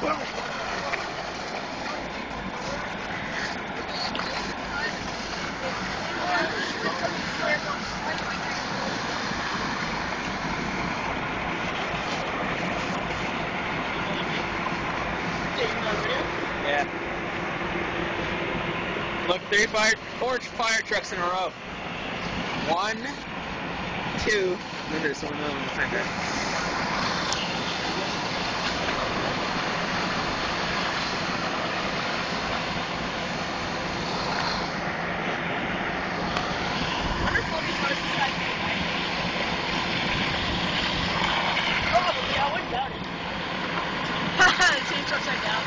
Yeah. Look, 4 fire trucks in a row. 1, 2. There's one other one behind there. Probably, I wouldn't doubt it. The chain's upside down.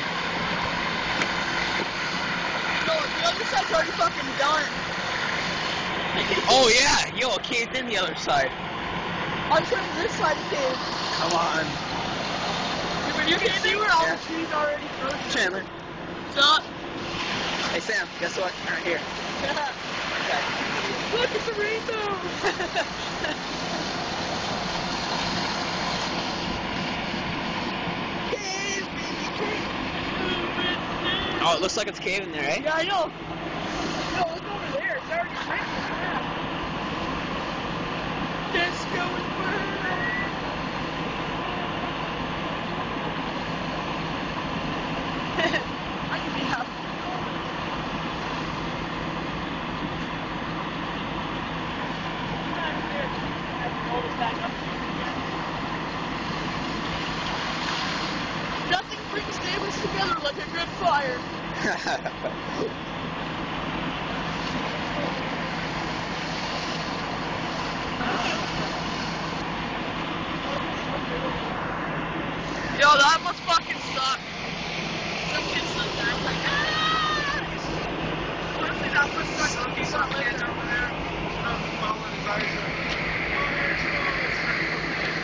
No, the other side's already fucking done. Oh yeah, yo, it caved in the other side. I'm sure this side caved. Come on. Yeah, but you can see where all the trees already frozen. Chandler. Stop. Hey Sam, guess what? Right here. Okay. Look, it's a rainbow. Cave, baby, cave. Oh, it looks like it's caving there, eh? Yeah, I know. No, look over there. It's already shrinking. Disco is burning. I can be happy. Nothing brings neighbors together like a good fire. Yo, that must fucking suck. Some kids like that. Like, ah! Honestly, that must suck.